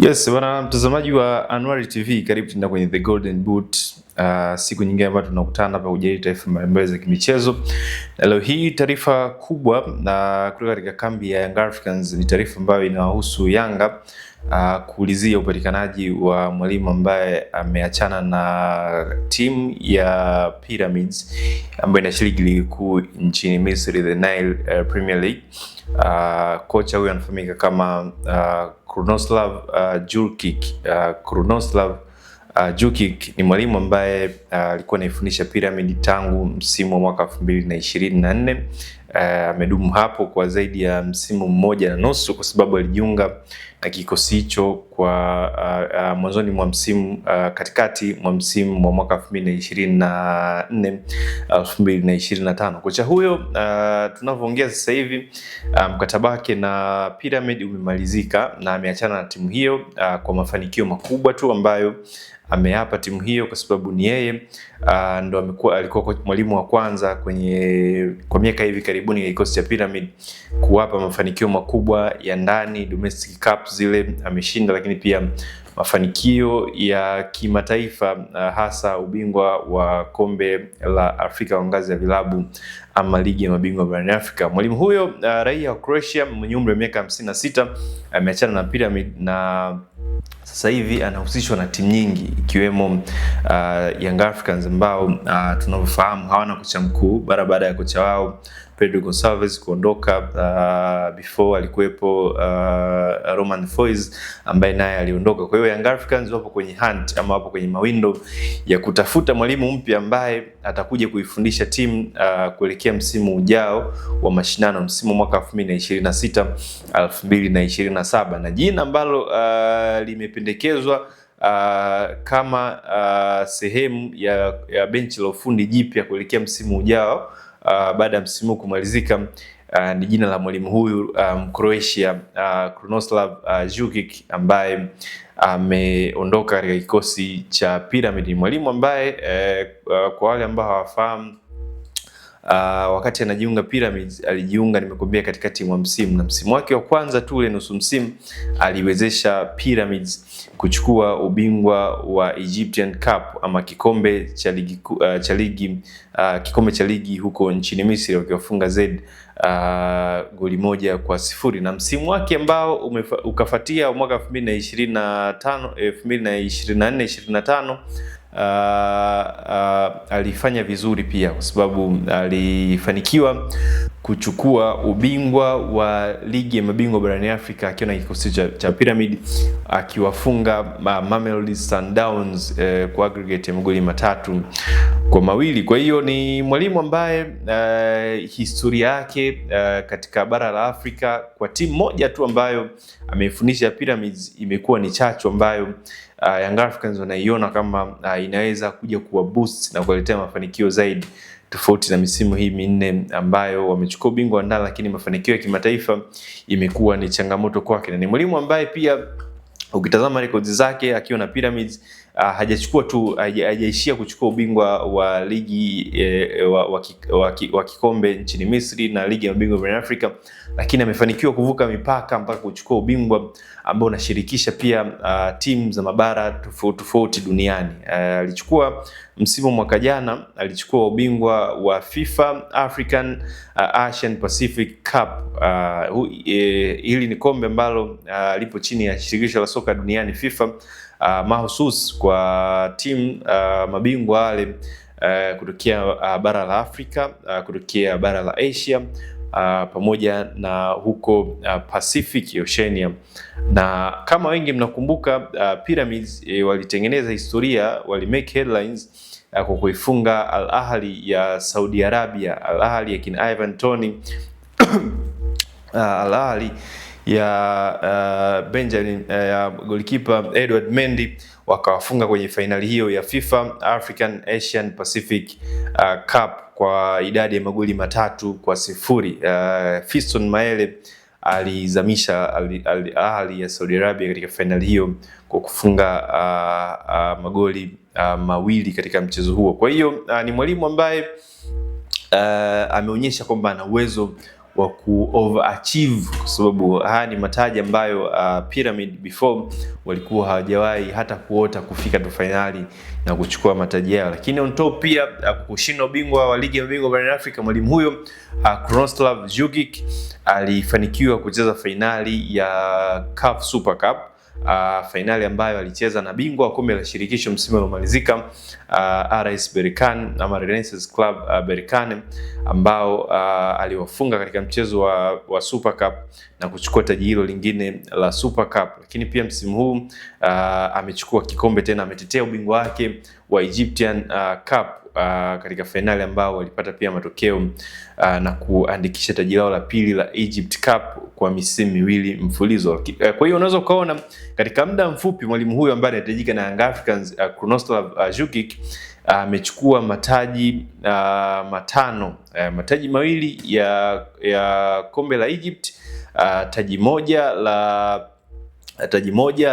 Yes, bwana mtazamaji wa Anuari TV, karibu tena kwenye The Golden Boot. Siku nyingine ambayo tunakutana hapa kujadili taarifa mbalimbali za kimichezo. Na leo hii taarifa kubwa na kutoka katika kambi ya Young Africans ni taarifa ambayo inahusu Yanga kuulizia upatikanaji wa mwalimu ambaye ameachana na timu ya Pyramids ambayo inashiriki ligi kuu nchini Misri, the Nile Premier League. Kocha huyu anafahamika kama Krunoslav Djurkic. Krunoslav Djurkic ni mwalimu ambaye alikuwa anaifundisha Pyramid tangu msimu wa mwaka 2024. Amedumu hapo kwa zaidi ya msimu mmoja na nusu kwa sababu alijiunga na kikosi hicho kwa mwanzoni mwa msimu, katikati mwa msimu wa mwaka 2024 2025. Kocha huyo tunavyoongea sasa hivi mkataba wake na Pyramid umemalizika na ameachana na timu hiyo kwa mafanikio makubwa tu ambayo ameyapa timu hiyo, kwa sababu ni yeye ndo alikuwa mwalimu wa kwanza kwa miaka hivi karibuni ya kikosi cha Pyramid kuwapa mafanikio makubwa ya ndani. Domestic Cup zile ameshinda, lakini pia mafanikio ya kimataifa, hasa ubingwa wa kombe la Afrika wa ngazi ya vilabu ama ligi ya mabingwa barani Afrika. Mwalimu huyo raia wa Croatia mwenye umri wa miaka 56 ameachana na Pyramid na sasa hivi anahusishwa na timu nyingi ikiwemo Young Africans ambao tunavyofahamu hawana kocha mkuu baada ya kocha wao Pedro Gonçalves kuondoka. Before alikuwepo Romain Folz ambaye naye aliondoka. Kwa hiyo Young Africans wapo kwenye hunt ama wapo kwenye mawindo ya kutafuta mwalimu mpya ambaye atakuja kuifundisha timu kuelekea msimu ujao wa mashindano, msimu mwaka 2026 2027, na jina ambalo limependekezwa kama sehemu ya benchi la ufundi jipya kuelekea msimu ujao baada ya msimu kumalizika ni jina la mwalimu huyu Croatia Krunoslav Djurkic ambaye ameondoka katika kikosi cha Pyramid. Mwalimu ambaye kwa wale ambao hawafahamu, wakati anajiunga Pyramids alijiunga nimekuambia katikati mwa msimu, na msimu wake wa kwanza tu ule nusu msimu aliwezesha Pyramids kuchukua ubingwa wa Egyptian Cup ama kikombe cha ligi huko nchini Misri, wakiwafunga Z goli 1-0. Na msimu wake ambao ukafuatia mwaka 2024-2025 alifanya vizuri pia kwa sababu alifanikiwa kuchukua ubingwa wa ligi ya mabingwa barani Afrika akiwa na kikosi cha Pyramid, akiwafunga Mamelodi Sundowns kwa aggregate ya magoli 3-2. Kwa hiyo ni mwalimu ambaye historia yake katika bara la Afrika kwa timu moja tu ambayo ameifundisha Pyramids imekuwa ni chachu ambayo Young Africans wanaiona kama inaweza kuja kuwa boost na kuwaletea mafanikio zaidi, tofauti na misimu hii minne ambayo wamechukua ubingwa ndani, lakini mafanikio ya kimataifa imekuwa ni changamoto kwake. Na ni mwalimu ambaye pia ukitazama rekodi zake akiwa na Pyramids hajaishia kuchukua ubingwa wa ligi wa kikombe nchini Misri na ligi ya mabingwa barani Afrika, lakini amefanikiwa kuvuka mipaka mpaka kuchukua ubingwa ambao unashirikisha pia timu za mabara tofauti duniani. Alichukua msimu mwaka jana, alichukua ubingwa wa FIFA African Asian Pacific Cup. Hili ni kombe ambalo lipo chini ya shirikisho la soka duniani FIFA, mahusus kwa timu mabingwa wale kutokea bara la Afrika, kutokea bara la Asia, pamoja na huko Pacific Oceania. Na kama wengi mnakumbuka, Pyramids walitengeneza historia, walimake headlines kwa kuifunga Al Ahly ya Saudi Arabia, Al Ahly ya kina Ivan Toney Al Ahly ya Benjamin ya goalkeeper Edward Mendy, wakawafunga kwenye fainali hiyo ya FIFA African Asian Pacific Cup kwa idadi ya magoli 3-0. Fiston Maele alizamisha Al Ahly ya Saudi Arabia katika fainali hiyo kwa kufunga magoli 2 katika mchezo huo. Kwa hiyo ni mwalimu ambaye ameonyesha kwamba ana uwezo wa ku overachieve, kwa sababu haya ni mataji ambayo Pyramid before walikuwa hawajawahi hata kuota kufika tu finali na kuchukua mataji yao. Lakini on top pia kushinda ubingwa wa ligi ya mabingwa barani Afrika, mwalimu huyo Krunoslav Jukic alifanikiwa kucheza finali ya CAF Super Cup, finali ambayo alicheza na bingwa wa kombe la shirikisho msimu uliomalizika, RS Berkane ama Renaissance Club Berkane, ambao aliwafunga katika mchezo wa Super Cup na kuchukua taji hilo lingine la Super Cup. Lakini pia msimu huu amechukua kikombe tena, ametetea ubingwa wake wa Egyptian Cup katika finali ambao walipata pia matokeo na kuandikisha taji lao la pili la Egypt Cup kwa misimu miwili mfululizo. Kwa hiyo unaweza ukaona katika muda mfupi mwalimu huyu ambaye anahitajika na Young Africans, Krunoslav Jukic amechukua mataji matano, mataji mawili ya kombe la Egypt, taji moja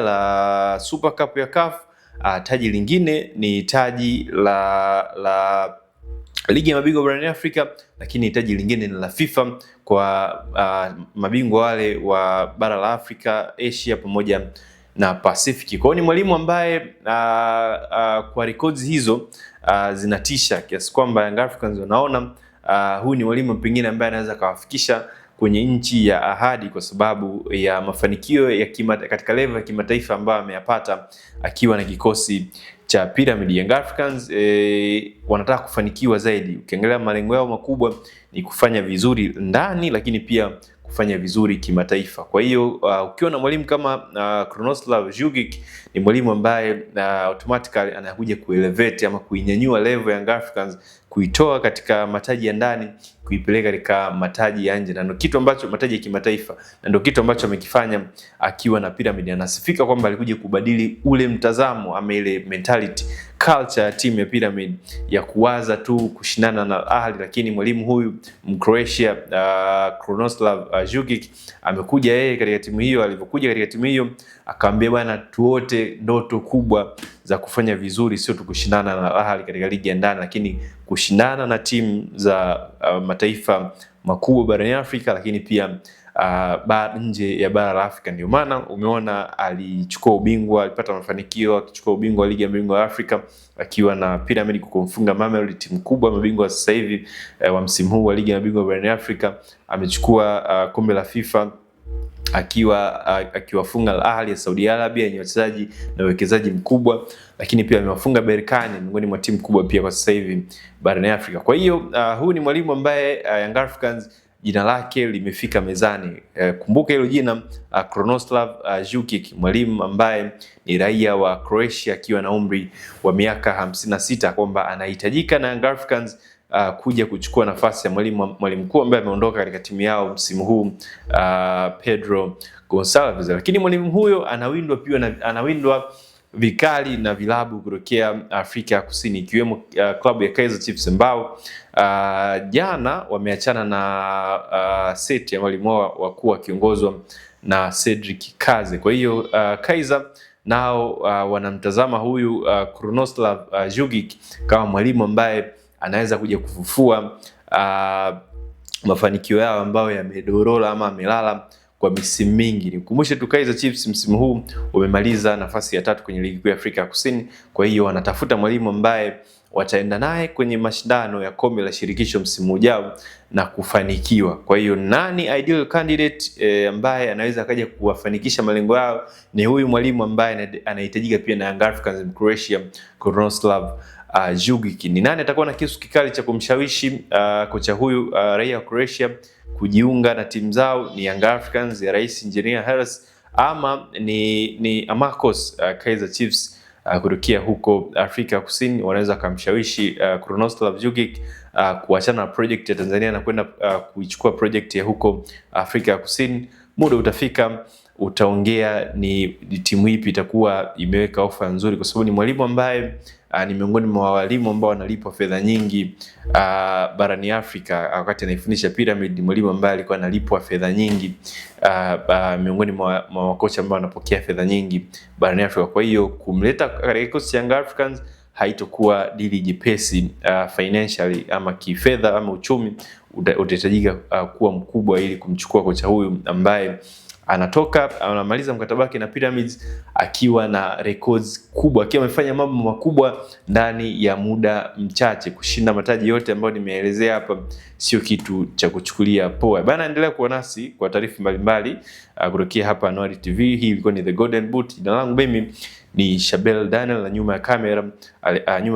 la Super Cup ya CAF, taji lingine ni taji la ligi ya mabingwa barani Afrika, lakini taji lingine ni la FIFA kwa mabingwa wale wa bara la Afrika, Asia pamoja na Pacific. Kwa hiyo ni mwalimu ambaye kwa records hizo zinatisha kiasi kwamba Young Africans wanaona huyu ni mwalimu pengine ambaye anaweza kawafikisha kwenye nchi ya ahadi kwa sababu ya mafanikio katika level ya kimataifa ambayo ameyapata akiwa na kikosi cha Pyramid. Young Africans wanataka kufanikiwa zaidi. Ukiangalia malengo yao makubwa ni kufanya vizuri ndani, lakini pia kufanya vizuri kimataifa. Kwa hiyo ukiwa na mwalimu kama Krunoslav Jukic, ni mwalimu ambaye automatically anakuja kuelevate ama kuinyanyua level ya Young Africans, kuitoa katika mataji ya ndani kuipeleka katika mataji ya nje, na ndio kitu ambacho mataji ya kimataifa, na ndio kitu ambacho amekifanya akiwa na Pyramid. Anasifika kwamba alikuja kubadili ule mtazamo ama ile mentality, culture ya timu ya Pyramid ya kuwaza tu kushindana na Ahli. Lakini mwalimu huyu Mcroatia Krunoslav Jukic amekuja yeye katika timu hiyo, alipokuja katika timu hiyo akamwambia bwana, tuote ndoto kubwa za kufanya vizuri, sio tu kushindana na Ahli katika ligi ya ndani, lakini kushindana na timu za mataifa makubwa barani Afrika, lakini pia nje ya bara la Afrika. Ndio maana umeona alichukua ubingwa, alipata mafanikio akichukua ubingwa wa ligi ya mabingwa wa Afrika akiwa na Pyramid kumfunga Mamelodi, timu kubwa mabingwa sasa hivi wa msimu huu wa ligi ya mabingwa barani Afrika. Amechukua kombe la FIFA akiwafunga Al Ahly ya Saudi Arabia yenye wachezaji na uwekezaji mkubwa, lakini pia amewafunga Berkane, miongoni mwa timu kubwa pia kwa sasa hivi barani Afrika. Kwa hiyo huyu ni mwalimu ambaye Young Africans jina lake limefika mezani. Kumbuka hilo jina, Krunoslav Jukic, mwalimu ambaye ni raia wa Croatia akiwa na umri wa miaka 56, kwamba anahitajika na Young Africans kuja kuchukua nafasi ya mwalimu mkuu ambaye ameondoka katika timu yao msimu huu, Pedro Gonçalves. Lakini mwalimu huyo anawindwa vikali na vilabu kutokea Afrika ya Kusini, ikiwemo klabu ya Kaizer Chiefs ambao jana wameachana na seti ya mwalimu wao wakuu wakiongozwa na Cedric Kaze. Kwa hiyo Kaizer nao wanamtazama huyu Krunoslav Jukic kama mwalimu ambaye anaweza kuja kufufua mafanikio yao ambayo yamedorola ama amelala kwa misimu mingi. Nikukumbushe tu Kaizer Chiefs msimu huu umemaliza nafasi ya 3 kwenye ligi kuu ya Afrika ya Kusini. Kwa hiyo wanatafuta mwalimu ambaye wataenda naye kwenye mashindano ya kombe la shirikisho msimu ujao na kufanikiwa. Kwa hiyo nani ideal candidate ambaye anaweza kaja kuwafanikisha malengo yao? Ni huyu mwalimu ambaye anahitajika pia na Young Africans, Croatia, Krunoslav Jukic. Ni nani atakuwa na kisu kikali cha kumshawishi kocha huyu raia wa Croatia kujiunga na timu zao? Ni Young Africans ya Rais Engineer Hersi, ama ni Amakos Kaizer Chiefs kutokea huko Afrika Kusini? Wanaweza kumshawishi Krunoslav Jukic kuachana na project ya Tanzania na kwenda kuichukua project ya huko Afrika Kusini. Muda utafika, utaongea ni timu ipi itakuwa imeweka ofa nzuri, kwa sababu ni mwalimu ambaye ni miongoni mwa walimu ambao wanalipwa fedha nyingi barani Afrika. Wakati anaifundisha Pyramid, ni mwalimu ambaye alikuwa analipwa fedha nyingi miongoni mwa makocha ambao wanapokea fedha nyingi barani Afrika. Kwa hiyo kumleta katika kikosi cha Young Africans haitokuwa dili jepesi financially ama kifedha ama uchumi. Utahitajika kuwa mkubwa ili kumchukua kocha huyu ambaye anamaliza mkataba wake na Pyramids akiwa na records kubwa, akiwa amefanya mambo makubwa ndani ya muda mchache. Kushinda mataji yote ambayo nimeelezea hapa sio kitu cha kuchukulia poa bana. Endelea kuwa nasi kwa taarifa mbalimbali kutokea hapa Anuari TV. Hii ilikuwa ni The Golden Boot. Jina langu mimi ni Shabel Daniel na nyuma ya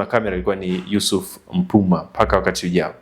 kamera ilikuwa ni Yusuf Mpuma. Mpaka wakati ujao.